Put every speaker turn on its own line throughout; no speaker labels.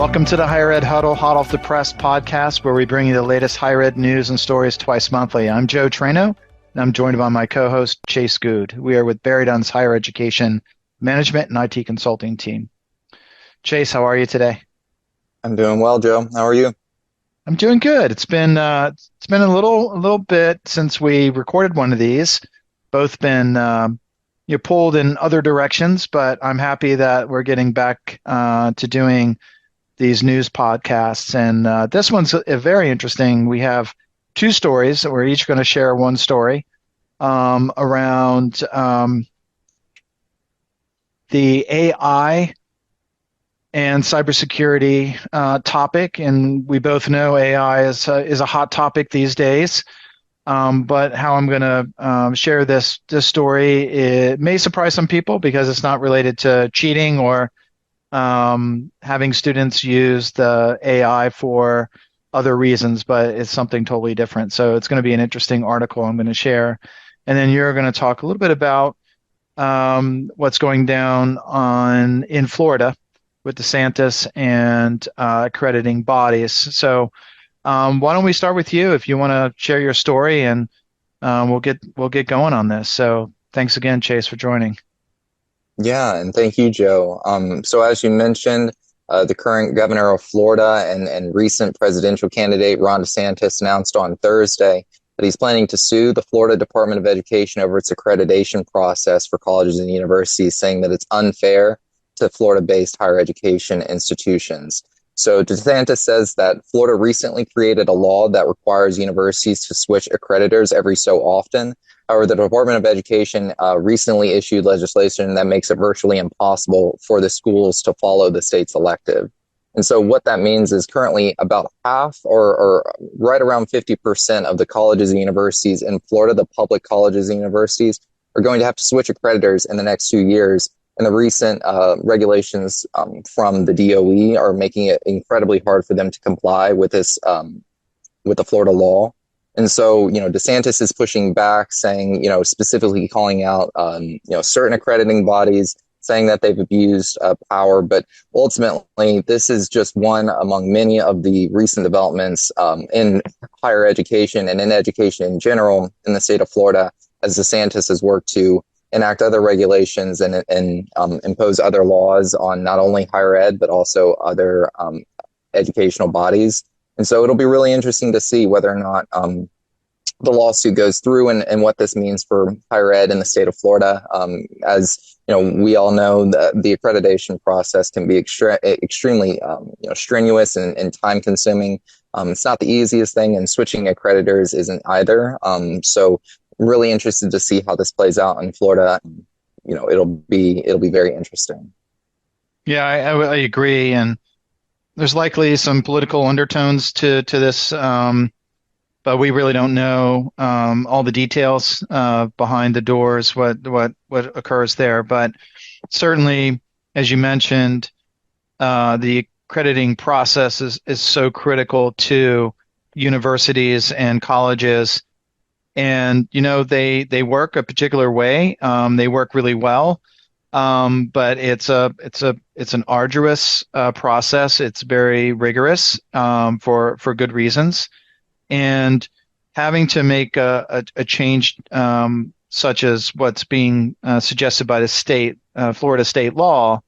Welcome to the Higher Ed Huddle, hot off the press podcast, where we bring you the latest higher ed news and stories twice monthly. I'm Joe Traino, and I'm joined by my co-host, Chase Goode. We are with BerryDunn's Higher Education Management and IT Consulting team. Chase, how are you today?
I'm doing well, Joe. How are you?
I'm doing good. It's been a little bit since we recorded one of these. Both been pulled in other directions, but I'm happy that we're getting back to doing these news podcasts. And this one's very interesting. We have two stories. We're each going to share one story around the AI and cybersecurity topic. And we both know AI is a hot topic these days. But how I'm going to share this story, it may surprise some people because it's not related to cheating or having students use the AI for other reasons, but it's something totally different. So it's going to be an interesting article I'm going to share. And then you're going to talk a little bit about what's going down in Florida with DeSantis and accrediting bodies. So why don't we start with you if you want to share your story, and we'll get going on this. So thanks again, Chase, for joining.
Yeah, and thank you, Joe. So as you mentioned, the current governor of Florida and recent presidential candidate Ron DeSantis announced on Thursday that he's planning to sue the Florida Department of Education over its accreditation process for colleges and universities, saying that it's unfair to Florida-based higher education institutions. So DeSantis says that Florida recently created a law that requires universities to switch accreditors every so often. However, the Department of Education recently issued legislation that makes it virtually impossible for the schools to follow the state's elective. And so what that means is currently about half or right around 50% of the colleges and universities in Florida, the public colleges and universities, are going to have to switch accreditors in the next 2 years. And the recent regulations from the DOE are making it incredibly hard for them to comply with this, with the Florida law. And so, DeSantis is pushing back, saying, specifically calling out, certain accrediting bodies, saying that they've abused power. But ultimately, this is just one among many of the recent developments in higher education and in education in general in the state of Florida, as DeSantis has worked to enact other regulations and impose other laws on not only higher ed, but also other educational bodies. And so it'll be really interesting to see whether or not the lawsuit goes through and what this means for higher ed in the state of Florida. As we all know, the accreditation process can be extremely strenuous and time consuming. It's not the easiest thing, and switching accreditors isn't either. So really interested to see how this plays out in Florida. It'll be very interesting.
Yeah, I agree. And there's likely some political undertones to this, but we really don't know all the details behind the doors, what occurs there. But certainly, as you mentioned, the accrediting process is so critical to universities and colleges. And they work a particular way. They work really well. But it's an arduous process. It's very rigorous for good reasons, and having to make a change such as what's being suggested by the Florida state law,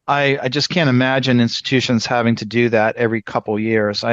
I just can't imagine institutions having to do that every couple years.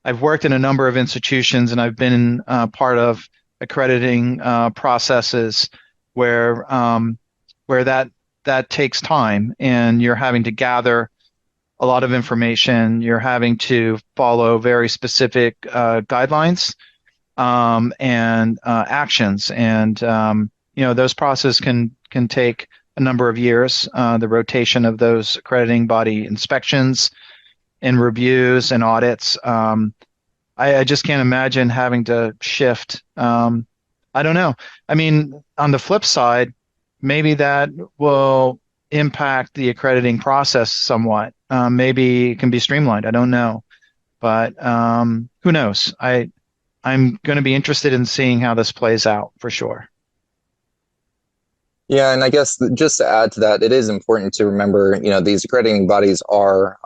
I've worked in a number of institutions, and I've been part of accrediting processes where that takes time, and you're having to gather a lot of information. You're having to follow very specific guidelines and actions, and those processes can take a number of years. The rotation of those accrediting body inspections and reviews and audits. I just can't imagine having to shift. I don't know. I mean, on the flip side, maybe that will impact the accrediting process somewhat. Maybe it can be streamlined. I don't know. But who knows? I'm going to be interested in seeing how this plays out for sure.
Yeah, and I guess just to add to that, it is important to remember, these accrediting bodies are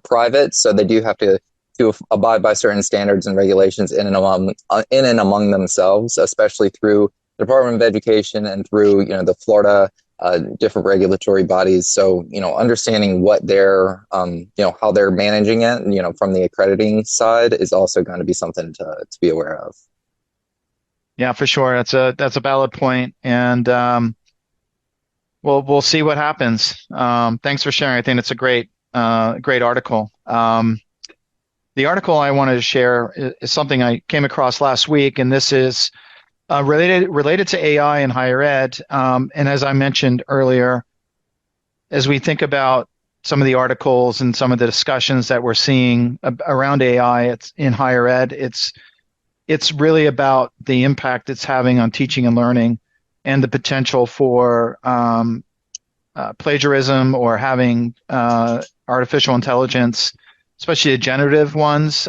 private, so they do have to abide by certain standards and regulations in and among themselves, especially through the Department of Education and through the Florida different regulatory bodies. So understanding what they're how they're managing it, from the accrediting side is also going to be something to be aware of.
Yeah, for sure. That's a valid point, and we'll see what happens. Thanks for sharing. I think it's a great article. The article I wanted to share is something I came across last week, and this is related to AI in higher ed. And as I mentioned earlier, as we think about some of the articles and some of the discussions that we're seeing around AI in higher ed, it's really about the impact it's having on teaching and learning and the potential for plagiarism or having artificial intelligence, especially the generative ones,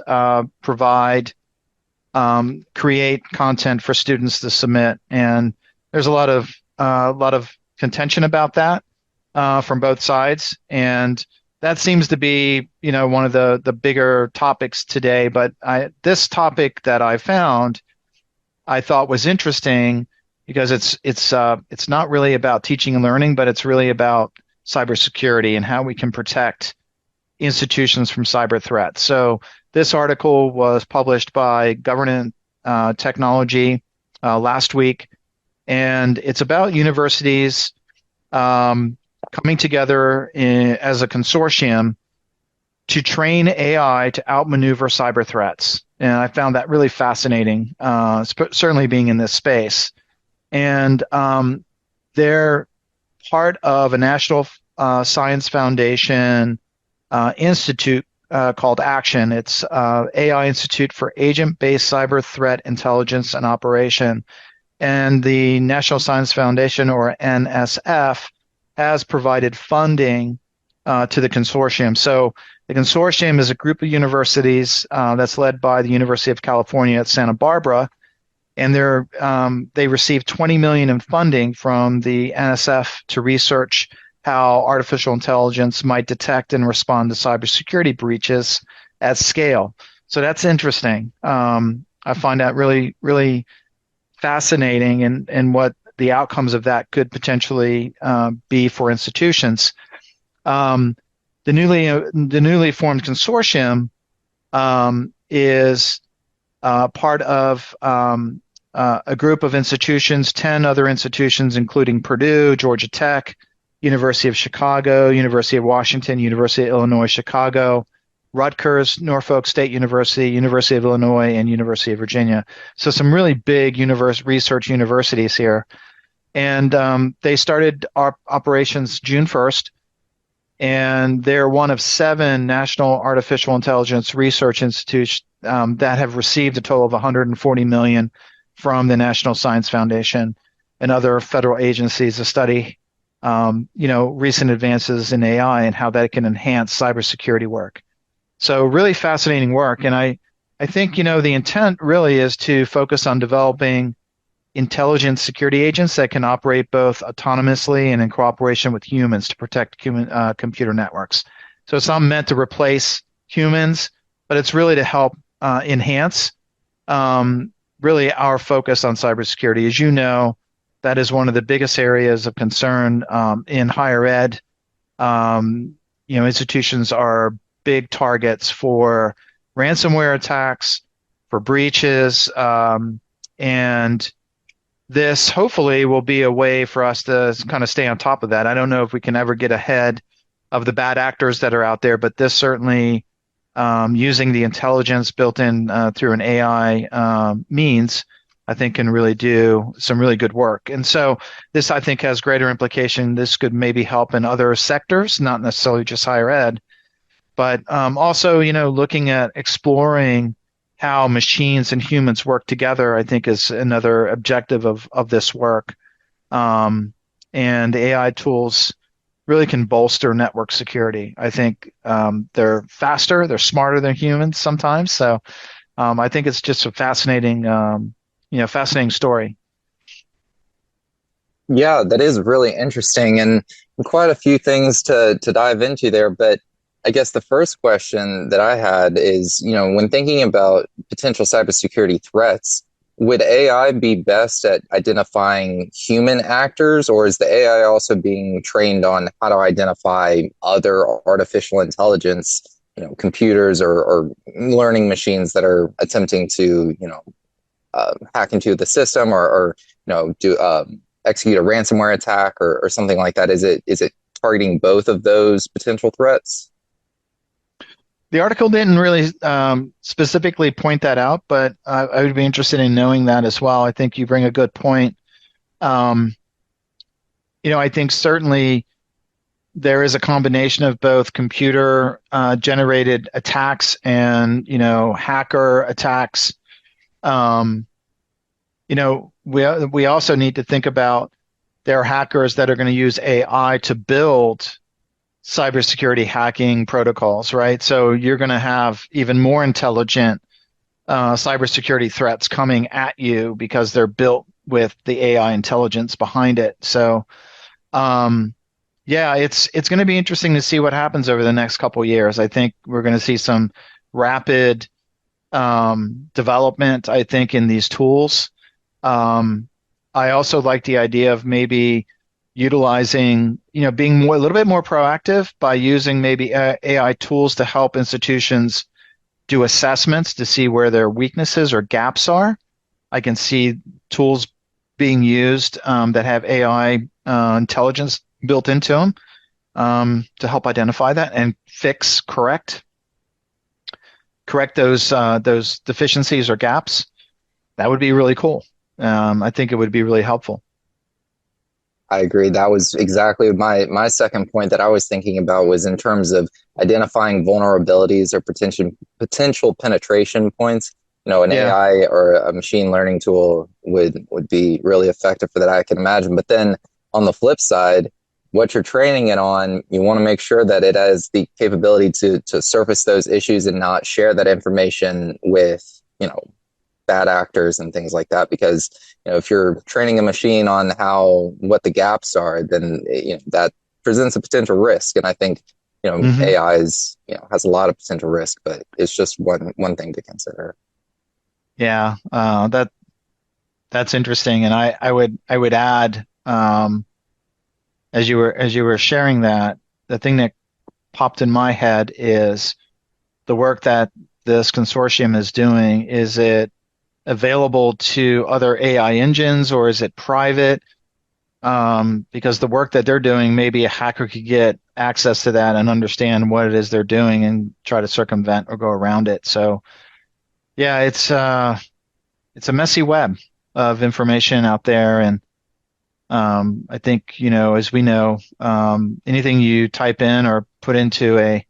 create content for students to submit. And there's a lot of contention about that from both sides. And that seems to be, one of the bigger topics today. But this topic that I found, I thought was interesting because it's not really about teaching and learning, but it's really about cybersecurity and how we can protect institutions from cyber threats. So this article was published by Government Technology last week, and it's about universities coming together as a consortium to train AI to outmaneuver cyber threats. And I found that really fascinating, certainly being in this space. And they're part of a National Science Foundation institute called Action. It's AI Institute for Agent-Based Cyber Threat Intelligence and Operation. And the National Science Foundation, or NSF, has provided funding to the consortium. So the consortium is a group of universities that's led by the University of California at Santa Barbara, and they received $20 million in funding from the NSF to research how artificial intelligence might detect and respond to cybersecurity breaches at scale. So that's interesting. I find that really, really fascinating, and what the outcomes of that could potentially be for institutions. The newly formed consortium is part of a group of institutions, 10 other institutions, including Purdue, Georgia Tech, University of Chicago, University of Washington, University of Illinois, Chicago, Rutgers, Norfolk State University, University of Illinois, and University of Virginia. So some really big research universities here. And they started operations June 1st, and they're one of 7 national artificial intelligence research institutes that have received a total of $140 million from the National Science Foundation and other federal agencies to study recent advances in AI and how that can enhance cybersecurity work. So really fascinating work. And I think, the intent really is to focus on developing intelligent security agents that can operate both autonomously and in cooperation with humans to protect computer networks. So it's not meant to replace humans, but it's really to help enhance really our focus on cybersecurity. As you know, that is one of the biggest areas of concern in higher ed. Institutions are big targets for ransomware attacks, for breaches, and this hopefully will be a way for us to kind of stay on top of that. I don't know if we can ever get ahead of the bad actors that are out there, but this certainly, using the intelligence built in through an AI means, I think can really do some really good work. And so this, I think, has greater implication. This could maybe help in other sectors, not necessarily just higher ed, but also, looking at exploring how machines and humans work together, I think is another objective of this work. And AI tools really can bolster network security. I think they're faster, they're smarter than humans sometimes. So I think it's just a fascinating, fascinating story.
Yeah, that is really interesting and quite a few things to dive into there. But I guess the first question that I had is, when thinking about potential cybersecurity threats, would AI be best at identifying human actors, or is the AI also being trained on how to identify other artificial intelligence, computers or learning machines that are attempting to, hack into the system or do execute a ransomware attack or something like that? Is it targeting both of those potential threats?
The article didn't really specifically point that out, but I would be interested in knowing that as well. I think you bring a good point. Um, I think certainly there is a combination of both computer generated attacks and, hacker attacks. Um, we also need to think about there are hackers that are going to use AI to build cybersecurity hacking protocols, right? So you're going to have even more intelligent cybersecurity threats coming at you because they're built with the AI intelligence behind it. So, yeah, it's going to be interesting to see what happens over the next couple of years. I think we're going to see some rapid development, I think, in these tools. Um, I also like the idea of maybe utilizing, being a little bit more proactive by using maybe AI tools to help institutions do assessments to see where their weaknesses or gaps are. I can see tools being used that have AI intelligence built into them to help identify that and correct those deficiencies or gaps. That would be really cool. I think it would be really helpful.
I agree. That was exactly my second point that I was thinking about was in terms of identifying vulnerabilities or potential penetration points. An
Yeah.
AI or a machine learning tool would be really effective for that, I can imagine. But then on the flip side, what you're training it on, you want to make sure that it has the capability to surface those issues and not share that information with, bad actors and things like that. Because, if you're training a machine on what the gaps are, then, that presents a potential risk. And I think,
Hmm.
AI has a lot of potential risk, but it's just one thing to consider.
Yeah. That's interesting. And I would add, as you were sharing that, the thing that popped in my head is the work that this consortium is doing. Is it available to other AI engines or is it private? Because the work that they're doing, maybe a hacker could get access to that and understand what it is they're doing and try to circumvent or go around it. So yeah, it's a messy web of information out there, and I think as we know, anything you type in or put into a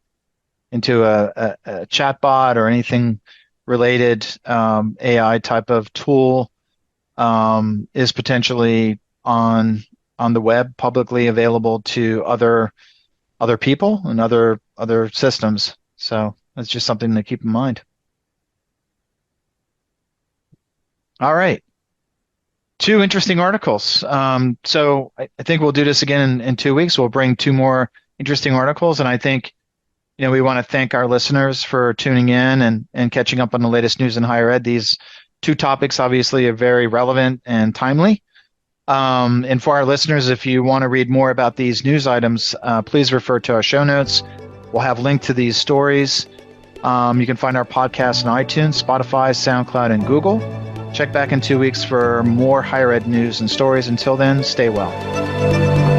chat bot or anything related AI type of tool is potentially on the web, publicly available to other people and other systems. So that's just something to keep in mind. All right. Two interesting articles. So I think we'll do this again in 2 weeks. We'll bring two more interesting articles, and I think we want to thank our listeners for tuning in and catching up on the latest news in higher ed. These two topics obviously are very relevant and timely. And for our listeners, if you want to read more about these news items, please refer to our show notes. We'll have link to these stories. You can find our podcast on iTunes, Spotify, SoundCloud, and Google. Check back in 2 weeks for more higher ed news and stories. Until then, stay well.